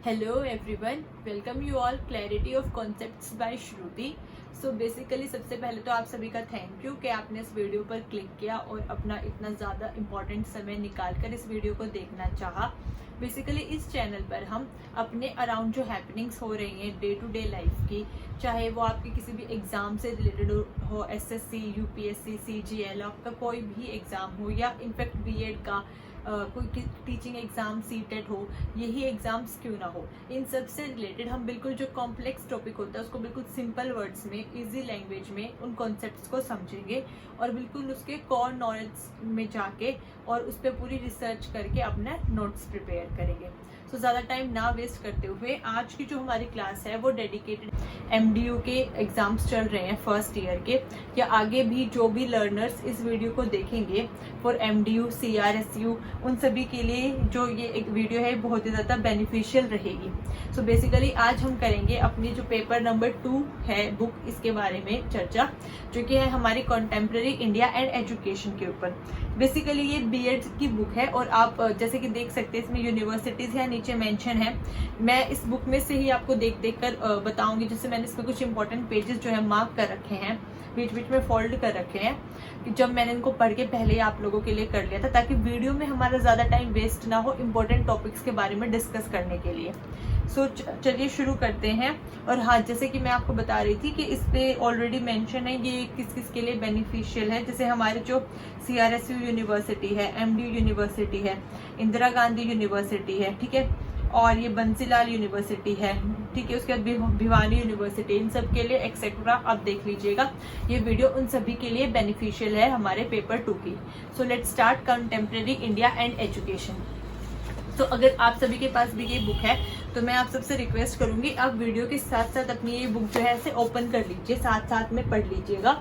Hello everyone, welcome you all Clarity of Concepts by Shruti. So basically सबसे पहले तो आप सभी का थैंक यू कि आपने इस वीडियो पर क्लिक किया और अपना इतना ज़्यादा इम्पोर्टेंट समय निकाल कर इस वीडियो को देखना चाहा। बेसिकली इस चैनल पर हम अपने अराउंड जो हैपनिंग्स हो रही हैं डे टू डे लाइफ की, चाहे वो आपके किसी भी एग्ज़ाम से रिलेटेड हो, एसएससी, यूपीएससी, सीजीएल, आपका कोई भी एग्ज़ाम हो या इनफैक्ट बीएड का कोई टीचिंग एग्ज़ाम, सीटेट हो, यही एग्ज़ाम्स क्यों ना हो, इन सब से रिलेटेड हम बिल्कुल जो कॉम्प्लेक्स टॉपिक होता है उसको बिल्कुल सिंपल वर्ड्स में, इजी लैंग्वेज में उन कॉन्सेप्ट्स को समझेंगे और बिल्कुल उसके कोर नॉलेज में जाके और उस पर पूरी रिसर्च करके अपना नोट्स प्रिपेयर करेंगे। सो ज़्यादा टाइम ना वेस्ट करते हुए आज की जो हमारी क्लास है वो डेडिकेटेड एमडीयू के एग्ज़ाम्स चल रहे हैं फर्स्ट ईयर के, या आगे भी जो भी लर्नर्स इस वीडियो को देखेंगे फॉर एमडीयू, सीआरएसयू, उन सभी के लिए जो ये एक वीडियो है बहुत ही ज़्यादा बेनिफिशियल रहेगी। सो बेसिकली आज हम करेंगे अपनी जो पेपर नंबर 2 है बुक, इसके बारे में चर्चा, जो कि है हमारी कॉन्टेम्प्रेरी इंडिया एंड एजुकेशन के ऊपर। बेसिकली ये बीएड की बुक है और आप जैसे कि देख सकते हैं इसमें यूनिवर्सिटीज़ है, नीचे मेंशन है। मैं इस बुक में से ही आपको देख देख कर बताऊंगी, जैसे मैंने इसमें कुछ इंपॉर्टेंट पेजेस जो है मार्क कर रखे हैं, बीच बीच में फोल्ड कर रखे हैं, कि जब मैंने इनको पढ़ के पहले ही आप लोगों के लिए कर लिया था, ताकि वीडियो में हमारा ज़्यादा टाइम वेस्ट ना हो इंपॉर्टेंट टॉपिक्स के बारे में डिस्कस करने के लिए। सो चलिए शुरू करते हैं। और हाँ, जैसे कि मैं आपको बता रही थी कि इस पे ऑलरेडी मेंशन है ये किस किस के लिए बेनिफिशियल है। जैसे हमारे जो सीआरएसयू यूनिवर्सिटी है, एमडीयू यूनिवर्सिटी है, इंदिरा गांधी यूनिवर्सिटी है, ठीक है, और ये बंसीलाल यूनिवर्सिटी है, ठीक है, उसके बाद भिवानी यूनिवर्सिटी, इन सब के लिए एक्सेट्रा आप देख लीजिएगा। ये वीडियो उन सभी के लिए बेनिफिशियल है हमारे पेपर 2 की। So let's start contemporary India and education. तो अगर आप सभी के पास भी ये बुक है तो मैं आप सबसे रिक्वेस्ट करूंगी आप वीडियो के साथ साथ अपनी ये बुक जो है ऐसे ओपन कर लीजिए, साथ साथ में पढ़ लीजिएगा।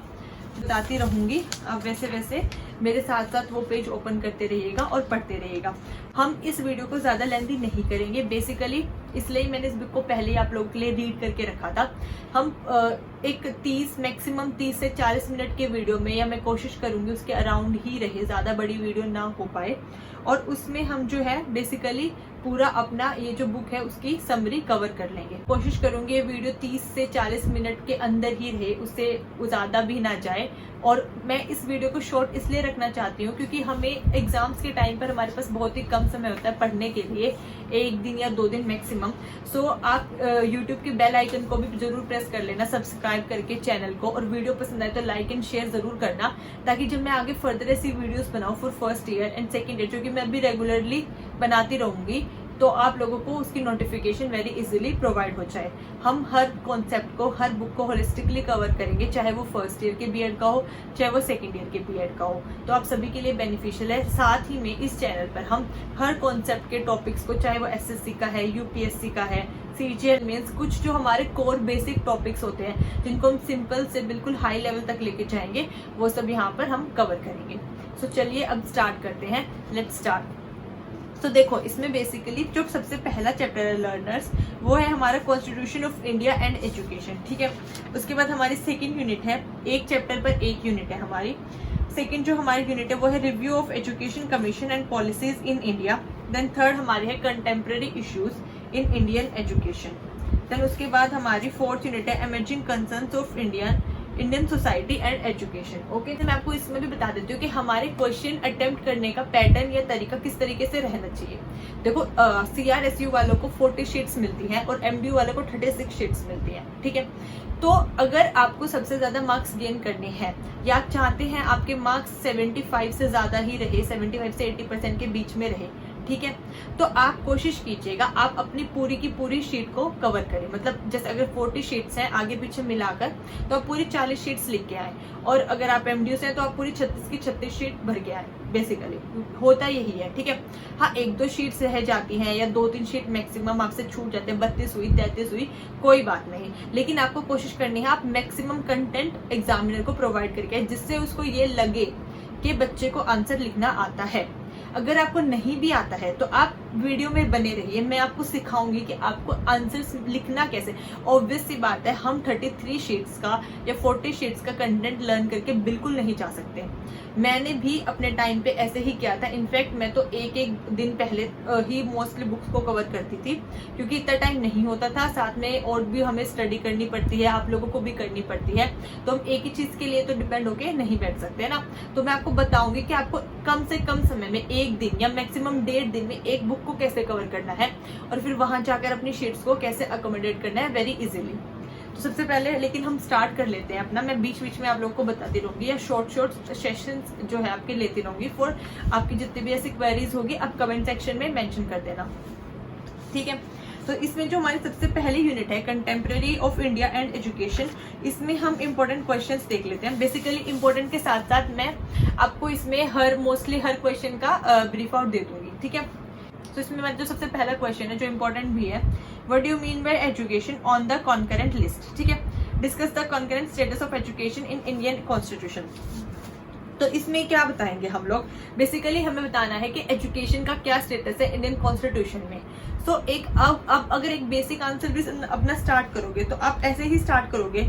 बताती रहूंगी, आप वैसे वैसे मेरे साथ साथ वो पेज ओपन करते रहिएगा और पढ़ते रहिएगा। हम इस वीडियो को ज़्यादा लेंथी नहीं करेंगे बेसिकली, इसलिए मैंने इस बुक को पहले ही आप लोगों के लिए रीड करके रखा था। हम एक 30 मैक्सिमम 30 से 40 मिनट के वीडियो में, या मैं कोशिश करूंगी उसके अराउंड ही रहे, ज़्यादा बड़ी वीडियो ना हो पाए, और उसमें हम जो है बेसिकली पूरा अपना ये जो बुक है उसकी समरी कवर कर लेंगे। कोशिश करूंगी ये वीडियो 30 से 40 मिनट के अंदर ही रहे, उससे ज़्यादा भी ना जाए। और मैं इस वीडियो को शॉर्ट इसलिए रखना चाहती हूँ क्योंकि हमें एग्जाम्स के टाइम पर हमारे पास बहुत ही कम समय होता है पढ़ने के लिए, 1 दिन या 2 दिन मैक्सिमम। सो आप यूट्यूब के बेल आइकन को भी जरूर प्रेस कर लेना सब्सक्राइब करके चैनल को, और वीडियो पसंद आए तो लाइक एंड शेयर जरूर करना, ताकि जब मैं आगे फर्दर ऐसी वीडियोस बनाऊँ for first year and second year, जो कि मैं अभी रेगुलरली बनाती रहूंगी, तो आप लोगों को उसकी नोटिफिकेशन वेरी इजीली प्रोवाइड हो जाए। हम हर कॉन्सेप्ट को, हर बुक को होलिस्टिकली कवर करेंगे, चाहे वो फर्स्ट ईयर के बीएड का हो, चाहे वो सेकंड ईयर के बीएड का हो, तो आप सभी के लिए बेनिफिशियल है। साथ ही में इस चैनल पर हम हर कॉन्सेप्ट के टॉपिक्स को, चाहे वो एसएससी का है, यूपीएससी का है, सीजीएल मीन्स कुछ जो हमारे कोर बेसिक टॉपिक्स होते हैं जिनको हम सिंपल से बिल्कुल हाई लेवल तक लेके जाएंगे, वो सब यहाँ पर हम कवर करेंगे। सो चलिए अब स्टार्ट करते हैं, लेट्स स्टार्ट। तो देखो, इसमें बेसिकली जो सबसे पहला चैप्टर है लर्नर्स, वो है हमारा constitution of India and education, ठीक है। उसके बाद हमारी सेकंड यूनिट है, एक चैप्टर पर एक यूनिट है हमारी। सेकंड जो हमारी यूनिट है वो है review of education commission and policies in India. Then third हमारी है contemporary issues in Indian education. Then उसके बाद हमारी फोर्थ यूनिट है emerging concerns of Indian society and education. Okay, तो मैं आपको इसमें भी बता देती हूँ कि हमारे क्वेश्चन अटेम्प्ट करने का पैटर्न या तरीका किस तरीके से रहना चाहिए। देखो, सीआरएसयू वालों को 40 शीट्स मिलती हैं और एमडीयू वालों को 36 शीट्स मिलती हैं, ठीक है। तो अगर आपको सबसे ज्यादा मार्क्स गेन करने हैं, या आप चाहते हैं आपके मार्क्स 75 से ज्यादा ही रहे, 75 से 80% के बीच में रहे, ठीक है, तो आप कोशिश कीजिएगा आप अपनी पूरी की पूरी शीट को कवर करें। मतलब जैसे अगर 40 शीट्स हैं आगे पीछे मिलाकर, तो आप पूरी 40 शीट्स लिख के आए, और अगर आप एमडीयू से हैं तो आप पूरी 36 की 36 शीट भर के आए। बेसिकली होता यही है, ठीक है। हाँ, 1-2 शीट्स रह जाती हैं या 2-3 शीट मैक्सिमम आपसे छूट जाते हैं, 32 हुई, 33 हुई, कोई बात नहीं, लेकिन आपको कोशिश करनी है आप मैक्सिमम कंटेंट एग्जामिनर को प्रोवाइड करके, जिससे उसको ये लगे कि बच्चे को आंसर लिखना आता है। अगर आपको नहीं भी आता है तो आप वीडियो में बने रहिए, मैं आपको सिखाऊंगी कि आपको आंसर्स लिखना कैसे। ऑब्वियस सी बात है, हम 33 शीट्स का या 40 शीट्स का कंटेंट लर्न करके बिल्कुल नहीं जा सकते। मैंने भी अपने टाइम पे ऐसे ही किया था। इनफैक्ट मैं तो एक एक दिन पहले ही मोस्टली बुक्स को कवर करती थी, क्योंकि इतना टाइम नहीं होता था, साथ में और भी हमें स्टडी करनी पड़ती है, आप लोगों को भी करनी पड़ती है, तो हम एक ही चीज के लिए तो डिपेंड होके नहीं बैठ सकते है ना। तो मैं आपको बताऊंगी कि आपको कम से कम समय में, एक दिन या मैक्सिमम 1.5 दिन में एक बुक को कैसे कवर करना है, और फिर वहां जाकर अपनी शीट्स को कैसे अकोमोडेट करना है वेरी इजीली। तो सबसे पहले लेकिन हम स्टार्ट कर लेते हैं अपना। मैं बीच बीच में आप लोगों को बताती रहूंगी, या शॉर्ट सेशंस जो है आपके लेती रहूंगी फॉर आपकी जितनी भी ऐसी क्वेरीज होगी आप कमेंट सेक्शन में मेंशन कर देना, ठीक है। तो इसमें जो हमारी सबसे पहली यूनिट है contemporary of India and education, इसमें हम इंपॉर्टेंट क्वेश्चंस देख लेते हैं। बेसिकली इंपॉर्टेंट के साथ साथ मैं आपको इसमें मोस्टली हर क्वेश्चन का ब्रीफ आउट दे दूंगी, ठीक है। तो इसमें मेरा जो सबसे पहला क्वेश्चन है जो इंपॉर्टेंट भी है, what do you mean by education on the concurrent list, ठीक है। Discuss the concurrent status of education in Indian constitution. तो इसमें क्या बताएंगे हम लोग, बेसिकली हमें बताना है कि एजुकेशन का क्या स्टेटस है इंडियन कॉन्स्टिट्यूशन में। तो एक अब अगर एक बेसिक आंसर भी अपना स्टार्ट करोगे तो आप ऐसे ही स्टार्ट करोगे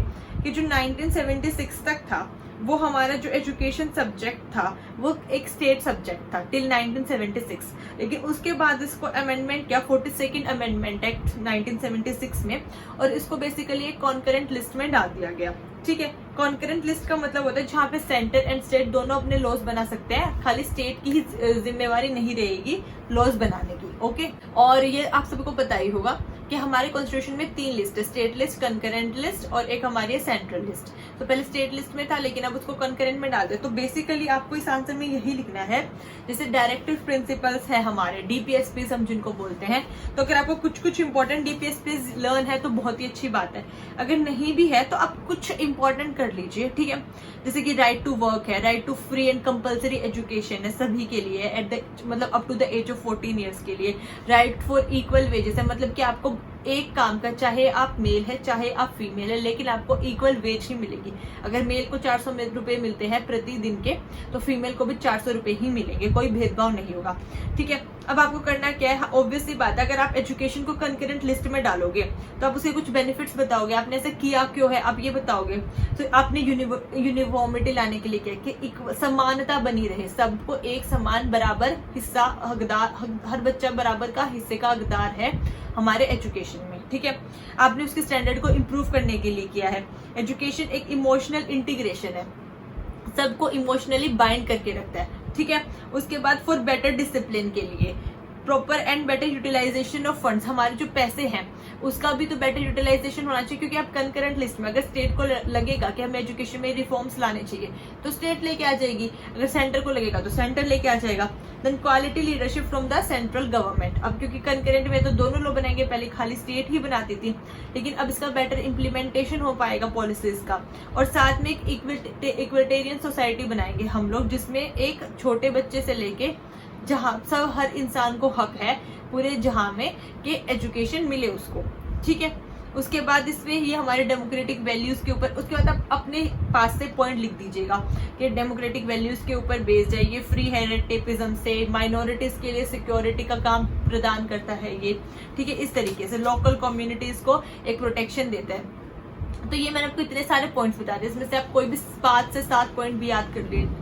कि जो 1976 तक था वो हमारा जो एजुकेशन सब्जेक्ट था वो एक स्टेट सब्जेक्ट था टिल 1976, लेकिन उसके बाद इसको अमेंडमेंट किया 42nd अमेंडमेंट एक्ट 1976 में, और इसको बेसिकली एक कॉन्करेंट लिस्ट में डाल दिया गया, ठीक है। कॉन्करेंट लिस्ट का मतलब होता है जहाँ पे सेंटर एंड स्टेट दोनों अपने लॉज बना सकते हैं, खाली स्टेट की ही जिम्मेवारी नहीं रहेगी लॉज बनाने की, ओके। और ये आप सबको पता ही होगा कि हमारे कॉन्स्टिट्यूशन में 3 लिस्ट है, स्टेट लिस्ट, कंकरेंट लिस्ट और एक हमारी है सेंट्रल लिस्ट। तो पहले स्टेट लिस्ट में था लेकिन अब उसको कंकरेंट में डाल दिया। तो बेसिकली आपको इस आंसर में यही लिखना है, जैसे डायरेक्टिव प्रिंसिपल्स है हमारे डीपीएसपीज हम जिनको बोलते हैं। तो अगर आपको कुछ कुछ इंपॉर्टेंट डीपीएसपीज लर्न है तो बहुत ही अच्छी बात है, अगर नहीं भी है तो आप कुछ इंपॉर्टेंट कर लीजिए, ठीक है। जैसे कि राइट टू वर्क है, right to free and compulsory education है सभी के लिए एट द मतलब up to the age of 14 years के लिए। राइट फॉर इक्वल वेजेस है, मतलब कि आपको एक काम का, चाहे आप मेल है चाहे आप फीमेल है, लेकिन आपको इक्वल वेज ही मिलेगी। अगर मेल को 400 रुपए मिलते हैं प्रतिदिन के तो फीमेल को भी 400 रुपए ही मिलेंगे, कोई भेदभाव नहीं होगा, ठीक है। अब आपको करना क्या है, ऑब्वियसली बात है, अगर आप एजुकेशन को कंकरेंट लिस्ट में डालोगे तो आप उसके कुछ बेनिफिट्स बताओगे, आपने ऐसा किया क्यों है आप ये बताओगे। तो आपने यूनिफॉर्मिटी लाने के लिए क्या कि समानता बनी रहे, सबको एक समान बराबर हिस्सा हकदार, हर बच्चा बराबर का हिस्से का हकदार है हमारे एजुकेशन में, ठीक है। आपने उसके स्टैंडर्ड को इम्प्रूव करने के लिए किया है। एजुकेशन एक इमोशनल इंटीग्रेशन है, सबको इमोशनली बाइंड करके रखता है, ठीक है। उसके बाद फॉर बेटर डिसिप्लिन के लिए, proper and better utilisation of funds, हमारे जो पैसे हैं उसका भी तो बेटर यूटिलाइजेशन होना चाहिए, क्योंकि आप कंकरेंट लिस्ट में अगर स्टेट को लगेगा कि हमें एजुकेशन में रिफॉर्म्स लाने चाहिए तो स्टेट लेके आ जाएगी, अगर सेंटर को लगेगा तो सेंटर लेके आ जाएगा। Then quality leadership from the central government, अब क्योंकि कंकरेंट में तो दोनों लोग बनाएंगे, पहले खाली स्टेट ही बनाती थी, लेकिन अब इसका बेटर इम्प्लीमेंटेशन हो पाएगा पॉलिसीज का। और साथ में एक इक्विटेरियन सोसाइटी बनाएंगे हम लोग, जिसमें एक छोटे बच्चे से लेके जहाँ सब हर इंसान को हक है पूरे जहां में कि एजुकेशन मिले उसको, ठीक है। उसके बाद इसमें ये हमारे डेमोक्रेटिक वैल्यूज के ऊपर, उसके बाद आप अपने पास से पॉइंट लिख दीजिएगा कि डेमोक्रेटिक वैल्यूज के ऊपर बेस्ड है ये, फ्री हेरिटेटिज्म से माइनॉरिटीज के लिए सिक्योरिटी का काम प्रदान करता है ये, ठीक है। इस तरीके से लोकल कम्युनिटीज को एक प्रोटेक्शन देता है। तो ये मैंने आपको इतने सारे पॉइंट्स बता दिए, इसमें से आप कोई भी 5 से 7 पॉइंट भी याद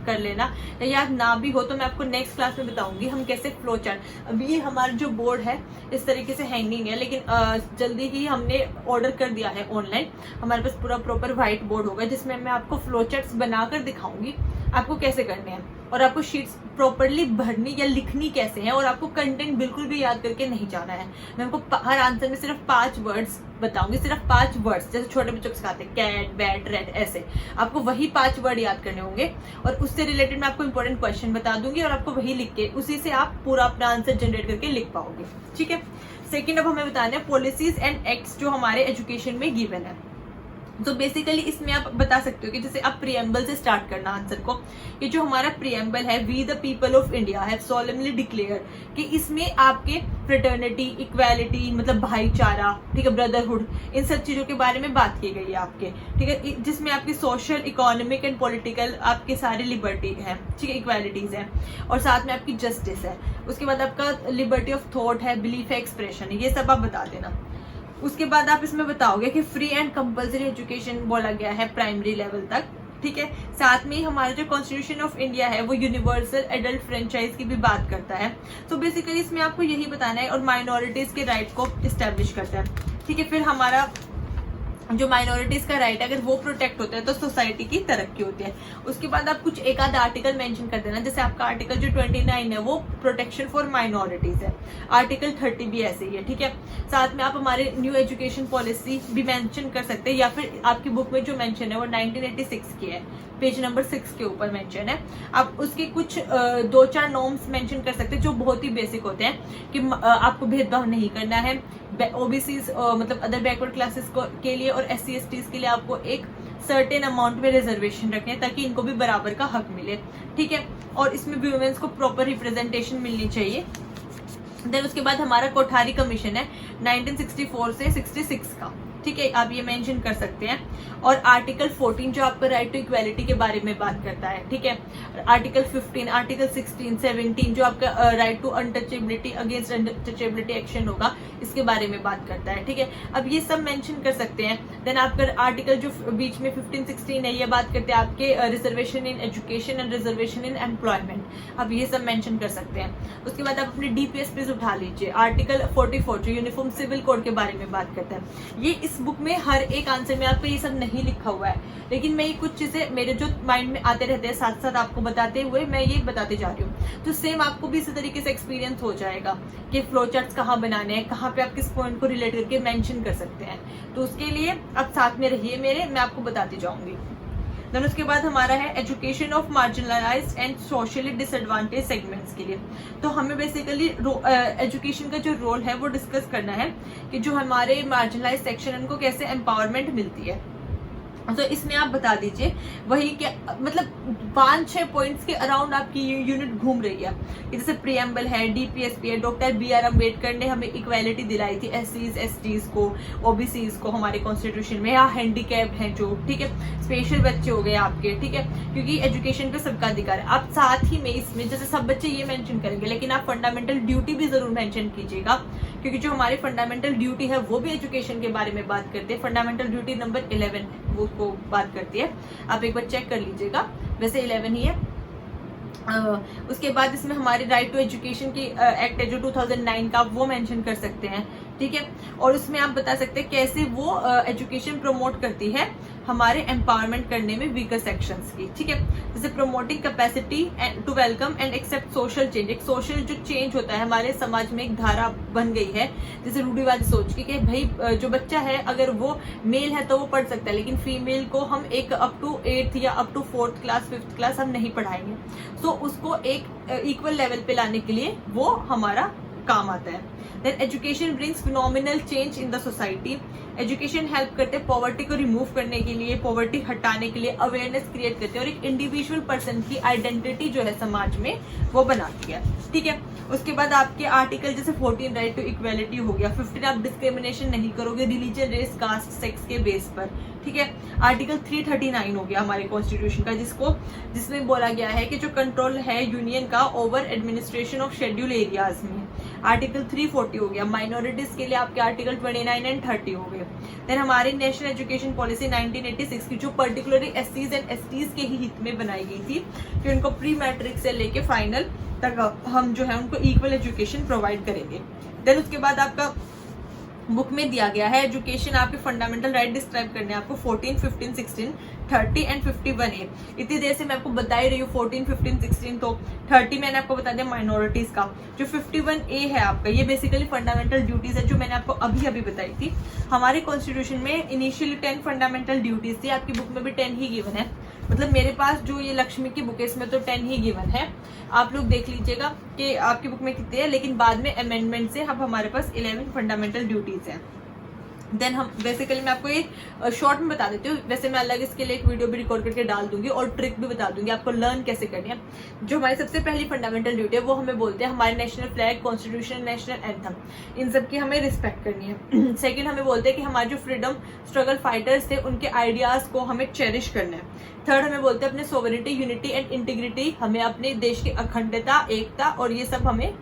कर लेना, या याद ना भी हो तो मैं आपको नेक्स्ट क्लास में बताऊंगी हम कैसे फ्लो चार्ट। अभी ये हमारा जो बोर्ड है इस तरीके से हैंगिंग है, लेकिन जल्दी ही हमने ऑर्डर कर दिया है ऑनलाइन, हमारे पास पूरा प्रॉपर व्हाइट बोर्ड होगा जिसमें मैं आपको फ्लो चार्ट्स बनाकर दिखाऊंगी आपको कैसे करने हैं, और आपको शीट्स प्रॉपरली भरनी या लिखनी कैसे है, और आपको कंटेंट बिल्कुल भी याद करके नहीं जाना है। मैं आपको हर आंसर में सिर्फ 5 वर्ड्स बताऊंगी, सिर्फ 5 वर्ड्स, जैसे छोटे बच्चों को सिखाते हैं कैट, बैट, रेड, ऐसे आपको वही 5 वर्ड याद करने होंगे, और उससे रिलेटेड मैं आपको इंपॉर्टेंट क्वेश्चन बता दूंगी और आपको वही लिख के उसी से आप पूरा अपना आंसर जनरेट करके लिख पाओगे, ठीक है। सेकेंड, अब हमें बताना है पॉलिसीज एंड एक्ट्स जो हमारे एजुकेशन में गिवन है। तो बेसिकली इसमें आप बता सकते हो कि जैसे आप प्रियम्बल से स्टार्ट करना आंसर को, कि जो हमारा प्रियम्बल है, we the people of India have solemnly declare, कि इसमें आपके फ्रेटर्निटी, इक्वालिटी मतलब भाईचारा, ठीक है, ब्रदरहुड, इन सब चीजों के बारे में बात की गई है आपके, ठीक है, जिसमें आपकी सोशल, इकोनॉमिक एंड पॉलिटिकल आपके सारे लिबर्टी है, ठीक है, इक्वालिटीज है, और साथ में आपकी जस्टिस है। उसके बाद आपका लिबर्टी ऑफ थॉट है, बिलीफ है, एक्सप्रेशन है, ये सब आप बता देना। उसके बाद आप इसमें बताओगे कि फ्री एंड कंपल्सरी एजुकेशन बोला गया है प्राइमरी लेवल तक, ठीक है। साथ में हमारा जो कॉन्स्टिट्यूशन ऑफ इंडिया है वो यूनिवर्सल एडल्ट फ्रेंचाइज की भी बात करता है। तो बेसिकली इसमें आपको यही बताना है, और माइनॉरिटीज के राइट को इस्टेब्लिश करता है, ठीक है। फिर हमारा जो माइनॉरिटीज का राइट है अगर वो प्रोटेक्ट होता है तो सोसाइटी की तरक्की होती है। उसके बाद आप कुछ एक आध आर्टिकल मेंशन कर देना, जैसे आपका आर्टिकल जो 29 है वो प्रोटेक्शन फॉर माइनॉरिटीज है, आर्टिकल 30 भी ऐसे ही है, ठीक है। साथ में आप हमारे न्यू एजुकेशन पॉलिसी भी मेंशन कर सकते हैं, या फिर आपकी बुक में जो मेंशन है वो 1986 की है, पेज नंबर 6 के ऊपर मेंशन है। आप उसके कुछ 2-4 नॉर्म्स मेंशन कर सकते हैं जो बहुत ही बेसिक होते हैं, कि आपको भेदभाव नहीं करना है ओबीसी मतलब अदर बैकवर्ड क्लासेस के लिए, और SC STs के लिए आपको एक सर्टेन अमाउंट में रिजर्वेशन रखने हैं ताकि इनको भी बराबर का हक मिले, ठीक है। और इसमें वुमेन्स को प्रॉपर रिप्रेजेंटेशन मिलनी चाहिए। देन उसके बाद हमारा कोठारी कमीशन है 1964 से 66 का, ठीक है, आप ये मेंशन कर सकते हैं। और आर्टिकल 14 जो आपका राइट टू इक्वालिटी के बारे में बात करता है, ठीक है। आर्टिकल 15, आर्टिकल 16, 17 जो आपका right to untouchability, against untouchability action होगा, इसके बारे में बात करता है, ठीक है। अब ये सब मेंशन कर सकते हैं। देन आपका आर्टिकल जो बीच में 15-16 है ये बात करते हैं आपके reservation in education and reservation in employment, अब ये सब मेंशन कर सकते हैं। उसके बाद आप अपने DPS पे उठा लीजिए, आर्टिकल 44 जो यूनिफॉर्म सिविल कोड के बारे में बात करता है। ये इस बुक में हर एक आंसर में आपको ये सब नहीं लिखा हुआ है, लेकिन मैं ये कुछ चीजें मेरे जो माइंड में आते रहते हैं साथ साथ आपको बताते हुए मैं ये बताते जा रही हूँ। तो सेम आपको भी इसी तरीके से एक्सपीरियंस हो जाएगा कि फ्लो चार्ट्स कहाँ बनाने हैं, कहाँ पे आप किस पॉइंट को रिलेट करके मेंशन कर सकते हैं। तो उसके लिए आप साथ में रहिए मेरे, मैं आपको बताती जाऊंगी। देन उसके बाद हमारा है education of marginalised and socially disadvantage segments के लिए। तो हमें बेसिकली एजुकेशन का जो रोल है वो डिस्कस करना है कि जो हमारे मार्जिनलाइज्ड सेक्शन है उनको कैसे एम्पावरमेंट मिलती है। तो इसमें आप बता दीजिए वही क्या, मतलब 5-6 पॉइंट्स के अराउंड आपकी ये यूनिट घूम रही है। जैसे प्रियम्बल है, DPSP है, डॉक्टर BR अम्बेडकर ने हमें इक्वालिटी दिलाई थी SCs STs को, OBCs को हमारे कॉन्स्टिट्यूशन में, या हैंडीकैप्ड हैं जो, ठीक है, स्पेशल बच्चे हो गए आपके, ठीक है, क्योंकि एजुकेशन पे सबका अधिकार है। आप साथ ही में इसमें जैसे सब बच्चे ये मेंशन करेंगे, लेकिन आप फंडामेंटल ड्यूटी भी जरूर मेंशन कीजिएगा, क्योंकि जो हमारी फंडामेंटल ड्यूटी है वो भी एजुकेशन के बारे में बात करते हैं। फंडामेंटल ड्यूटी नंबर 11 वो को बात करती है, आप एक बार चेक कर लीजिएगा, वैसे 11 ही है। उसके बाद इसमें हमारे राइट टू एजुकेशन की एक्ट है जो 2009 का, वो मेंशन कर सकते हैं, ठीक है। और उसमें आप बता सकते हैं कैसे वो एजुकेशन प्रमोट करती है हमारे एम्पावरमेंट करने में वीकर सेक्शंस की, ठीक है। जैसे promoting capacity to welcome and accept social change, एक सोशल जो चेंज होता है हमारे समाज में, एक धारा बन गई है जैसे रूढ़िवादी सोच की, कि भाई जो बच्चा है अगर वो मेल है तो वो पढ़ सकता है, लेकिन फीमेल को हम एक अप टू 8th या up to 4th class 5th class हम नहीं पढ़ाएंगे। तो उसको एक इक्वल लेवल पे लाने के लिए वो हमारा काम आता है। Then education brings phenomenal change in the society, education help करते हैं पॉवर्टी को रिमूव करने के लिए, पॉवर्टी हटाने के लिए, अवेयरनेस क्रिएट करते हैं, और एक इंडिविजुअल पर्सन की आइडेंटिटी जो है समाज में वो बनाती है, ठीक है। उसके बाद आपके आर्टिकल जैसे 14 राइट टू इक्वालिटी हो गया, 15 आप डिस्क्रिमिनेशन नहीं करोगे रिलीजन, रेस, कास्ट, सेक्स के बेस पर, ठीक है। आर्टिकल 339 हो गया हमारे कॉन्स्टिट्यूशन का, जिसमें बोला गया है कि जो कंट्रोल है यूनियन का over administration of schedule areas में। आर्टिकल 340 हो गया, माइनॉरिटीज के लिए आपके आर्टिकल 29 एंड 30 हो गए। देन हमारी नेशनल एजुकेशन पॉलिसी 1986 की जो पर्टिकुलरली SCs एंड STs के ही हित में बनाई गई थी, कि उनको प्री मैट्रिक से लेके फाइनल तक हम जो है उनको इक्वल एजुकेशन प्रोवाइड करेंगे। देन उसके बाद आपका बुक में दिया गया है एजुकेशन, आपके फंडामेंटल राइट डिस्क्राइब करने हैं आपको 14, 15, 16, 30 एंड 51A। इतनी देर से मैं आपको बता ही रही हूँ 14, 15, 16, तो 30 मैंने आपको बता दिया माइनॉरिटीज का। जो 51A है आपका, ये बेसिकली फंडामेंटल ड्यूटीज है जो मैंने आपको अभी अभी बताई थी। हमारे कॉन्स्टिट्यूशन में इनिशियली 10 फंडामेंटल ड्यूटीज थी, आपकी बुक में भी 10 ही गिवन है, मतलब मेरे पास जो ये लक्ष्मी की बुक है इसमें तो 10 ही गिवन है। आप लोग देख लीजिएगा कि आपकी बुक में कितने हैं, लेकिन बाद में अमेंडमेंट से अब हमारे पास 11 फंडामेंटल ड्यूटीज हैं। देन हम बेसिकली मैं आपको ये शॉर्ट में बता देती हूँ, वैसे मैं अलग इसके लिए एक वीडियो भी रिकॉर्ड करके डाल दूंगी और ट्रिक भी बता दूंगी आपको लर्न कैसे करनी है। जो हमारी सबसे पहली फंडामेंटल ड्यूटी है वो हमें बोलते हैं हमारे national flag, constitution, national anthem, इन सब की हमें रिस्पेक्ट करनी है। सेकेंड हमें बोलते हैं कि हमारे जो फ्रीडम स्ट्रगल फाइटर्स थे उनके आइडियाज को हमें चेरिश करना है। थर्ड हमें बोलते हैं अपने सोवरेनिटी, यूनिटी एंड इंटीग्रिटी, हमें अपने देश की अखंडता, एकता और ये सब हमें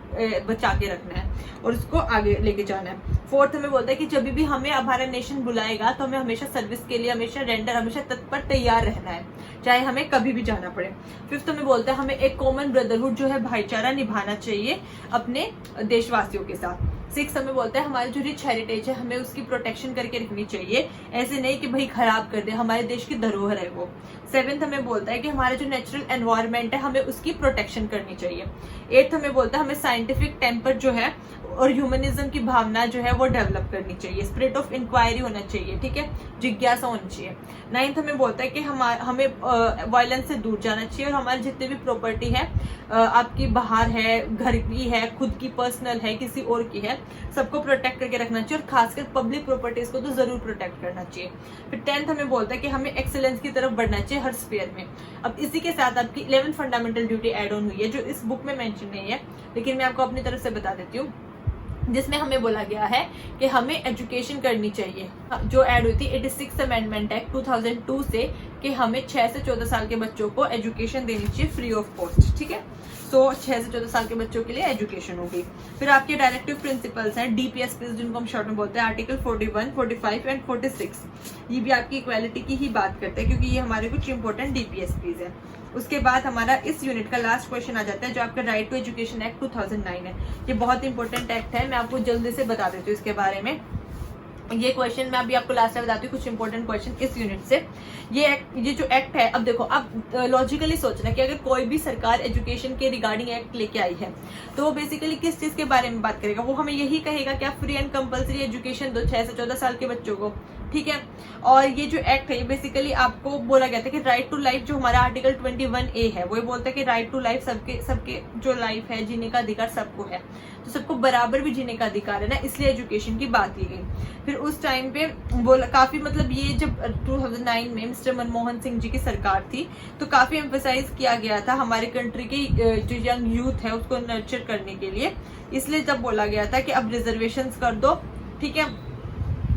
बचा के रखना है और उसको आगे लेके जाना है। फोर्थ हमें बोलता है कि जब भी हमें हमारा नेशन बुलाएगा तो हमें हमेशा सर्विस के लिए हमेशा तत्पर तैयार रहना है, चाहे हमें कभी भी जाना पड़े। फिफ्थ हमें बोलता है हमें एक कॉमन ब्रदरहुड जो है भाईचारा निभाना चाहिए अपने देशवासियों के साथ। सिक्स हमें बोलता है हमारी जो रिच हेरिटेज है हमें उसकी प्रोटेक्शन करके रखनी चाहिए, ऐसे नहीं कि भाई खराब कर दे, हमारे देश की धरोहर है वो। सेवेंथ हमें बोलता है कि हमारा जो नेचुरल एनवायरनमेंट है हमें उसकी प्रोटेक्शन करनी चाहिए। एट्थ हमें बोलता है हमें साइंटिफिक टेम्पर जो है और ह्यूमनिज्म की भावना जो है वो डेवलप करनी चाहिए, स्पिरिट ऑफ इंक्वायरी होना चाहिए, ठीक है, जिज्ञासा होनी चाहिए। नाइन्थ हमें बोलता है कि हमें वायलेंस से दूर जाना चाहिए और हमारी जितनी भी प्रॉपर्टी है आपकी बाहर है, घर की है, खुद की पर्सनल है, किसी और की है, सबको प्रोटेक्ट करके रखना चाहिए और खासकर पब्लिक प्रॉपर्टीज को तो जरूर प्रोटेक्ट करना चाहिए। फिर टेंथ हमें बोलता है कि हमें एक्सेलेंस की तरफ बढ़ना चाहिए हर स्फीयर में। अब इसी के साथ आपकी 11th fundamental duty add on हुई है जो इस बुक में मेंशन नहीं है, लेकिन मैं आपको अपनी तरफ से बता देती हूँ, जिसमें हमें बोला गया है कि हमें एजुकेशन करनी चाहिए, जो ऐड हुई थी 86 अमेंडमेंट एक्ट 2002 से, कि हमें 6 से 14 साल के बच्चों को एजुकेशन देनी चाहिए फ्री ऑफ कॉस्ट, ठीक है। तो 6 से 14 साल के बच्चों के लिए एजुकेशन होगी। फिर आपके डायरेक्टिव प्रिंसिपल्स हैं DPSPs, जिनको हम शॉर्ट में बोलते हैं, आर्टिकल 41, 45 एंड 46, ये भी आपकी इक्वालिटी की ही बात करते हैं क्योंकि ये हमारे कुछ इंपॉर्टेंट DPSPs हैं। उसके बाद हमारा इस यूनिट का लास्ट क्वेश्चन आ जाता है जो आपका राइट टू एजुकेशन एक्ट 2009 है। ये बहुत इंपॉर्टेंट एक्ट है, मैं आपको जल्दी से बता देती हूँ इसके बारे में। ये क्वेश्चन मैं अभी आपको लास्ट में बताती हूँ, कुछ इंपॉर्टेंट क्वेश्चन इस यूनिट से। ये जो एक्ट है, अब देखो, अब लॉजिकली सोचना कि अगर कोई भी सरकार एजुकेशन के रिगार्डिंग एक्ट लेके आई है तो वो बेसिकली किस चीज के बारे में बात करेगा, वो हमें यही कहेगा कि आप फ्री एंड कंपल्सरी एजुकेशन दो 6 से 14 साल के बच्चों को, ठीक है। और ये जो एक्ट है ये बेसिकली आपको बोला गया था कि राइट टू लाइफ, जो हमारा आर्टिकल 21A है, वो बोलता है कि राइट टू लाइफ सबके जो लाइफ है, जीने का अधिकार सबको है, तो सबको बराबर भी जीने का अधिकार है ना, इसलिए एजुकेशन की बात की गई। फिर उस टाइम पे बोला काफी, मतलब ये जब 2009 में मिस्टर मनमोहन सिंह जी की सरकार थी तो काफी एम्फेसाइज किया गया था हमारे कंट्री की जो यंग यूथ है उसको नर्चर करने के लिए, इसलिए जब बोला गया था कि अब रिजर्वेशंस कर दो, ठीक है,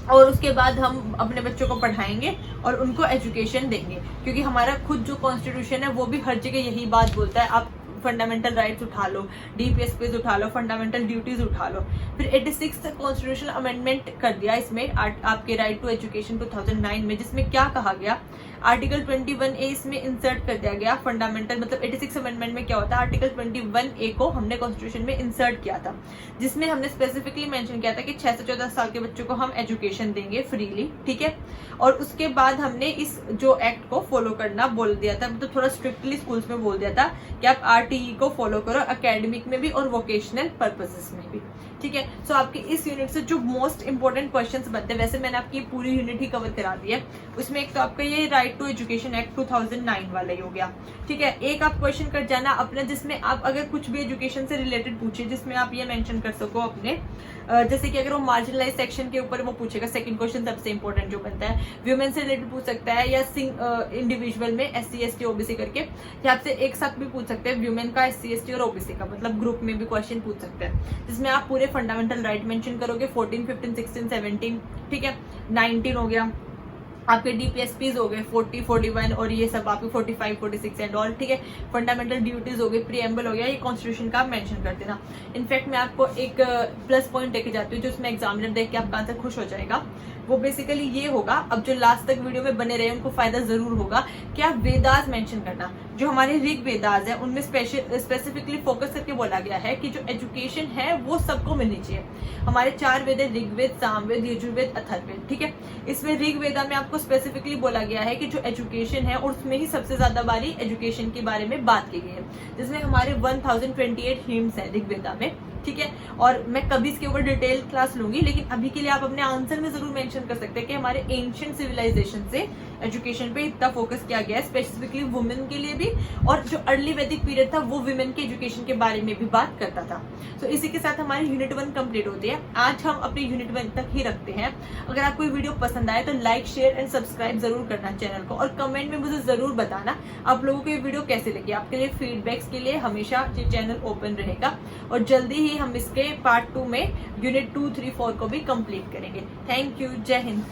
और उसके बाद हम अपने बच्चों को पढ़ाएंगे और उनको एजुकेशन देंगे, क्योंकि हमारा खुद जो कॉन्स्टिट्यूशन है वो भी हर जगह यही बात बोलता है, आप फंडामेंटल राइट्स उठा लो, DPSPs उठा लो, फंडामेंटल ड्यूटीज उठा लो। फिर 86 कॉन्स्टिट्यूशनल अमेंडमेंट कर दिया इसमें आपके राइट टू एजुकेशन 2009 में, जिसमें क्या कहा गया, आर्टिकल 21A इसमें इंसर्ट कर दिया गया फंडामेंटल, मतलब 86 अमेंडमेंट में क्या होता है, आर्टिकल 21A को हमने कॉन्स्टिट्यूशन में इंसर्ट किया था, जिसमें हमने स्पेसिफिकली मेंशन किया था कि 6 से 14 साल के बच्चों को हम एजुकेशन देंगे फ्रीली, ठीक है। और उसके बाद हमने इस जो एक्ट को फॉलो करना बोल दिया था, मतलब थोड़ा स्ट्रिक्टली स्कूल्स में बोल दिया था कि आप RTE को फॉलो करो, एकेडमिक में भी और वोकेशनल पर्पसेस में भी, ठीक है। सो आपके इस यूनिट से जो मोस्ट इंपोर्टेंट क्वेश्चंस बनते हैं, वैसे मैंने आपकी पूरी यूनिट ही कवर करा दी है, उसमें एक तो आपका ये राइट टू एजुकेशन एक्ट 2009 वाला ही हो गया, ठीक है। एक आप क्वेश्चन कर जाना अपना, जिसमें आप अगर कुछ भी एजुकेशन से रिलेटेड पूछे, जिसमें आप ये मेंशन कर सको अपने, जैसे कि अगर वो मार्जिनलाइज सेक्शन के ऊपर वो पूछेगा, सेकंड क्वेश्चन सबसे इंपॉर्टेंट जो बनता है, व्यूमेन से रिलेटेड पूछ सकता है, या इंडिविजुअल में SC ST OBC करके, या आपसे एक साथ भी पूछ सकते हैं व्यूमेन का, SC ST और OBC का, मतलब ग्रुप में भी क्वेश्चन पूछ सकते हैं, जिसमें आप पूरे फंडामेंटल राइट मेंशन करोगे, 14, 15, 16, 17, ठीक है, 19 हो गया, आपके DPSPs हो गए 40, 41 और ये सब आपके 45, 46 एंड ऑल, ठीक है। फंडामेंटल ड्यूटीज हो गई, प्रीएम्बल हो गया, ये कॉन्स्टिट्यूशन का आप मेंशन कर देना। इनफैक्ट मैं आपको एक प्लस पॉइंट देके जाती हूँ जो उसमें एग्जामिनर देख के आपका आंसर खुश हो जाएगा, वो बेसिकली ये होगा, अब जो लास्ट तक वीडियो में बने रहे उनको फायदा जरूर होगा, कि आप वेदास मेंशन करना, जो हमारे ऋग वेदास है उनमें स्पेसिफिकली फोकस करके बोला गया है कि जो एजुकेशन है वो सबको मिलनी चाहिए। हमारे 4 वेद है, ऋग्वेद, सामवेद, यजुर्वेद, अथर्ववेद, ठीक है। इसमें ऋग वेदा में आपको स्पेसिफिकली बोला गया है कि जो एजुकेशन है और उसमें ही सबसे ज्यादा बारी एजुकेशन के बारे में बात की गई है, जिसमें हमारे 1028 हिम्स है ऋग्वेदा में, ठीक है। और मैं कभी इसके ऊपर डिटेल क्लास लूंगी, लेकिन अभी के लिए आप अपने आंसर में जरूर मेंशन कर सकते हैं कि हमारे एंशिएंट सिविलाइजेशन से एजुकेशन पे इतना फोकस किया गया है, स्पेसिफिकली वुमेन के लिए भी, और जो अर्ली वैदिक पीरियड था वो वुमेन के एजुकेशन के बारे में भी बात करता था। तो इसी के साथ हमारी यूनिट 1 कंप्लीट होती है। आज हम अपनी यूनिट 1 तक ही रखते हैं। अगर आपको ये वीडियो पसंद आए तो लाइक, शेयर एंड सब्सक्राइब जरूर करना चैनल को, और कमेंट में मुझे जरूर बताना आप लोगों को ये वीडियो कैसे लगी। आपके लिए फीडबैक्स के लिए हमेशा ये चैनल ओपन रहेगा, और जल्दी ही हम इसके पार्ट 2 में यूनिट 2, 3, 4 को भी कंप्लीट करेंगे। Thank you. जय हिंद।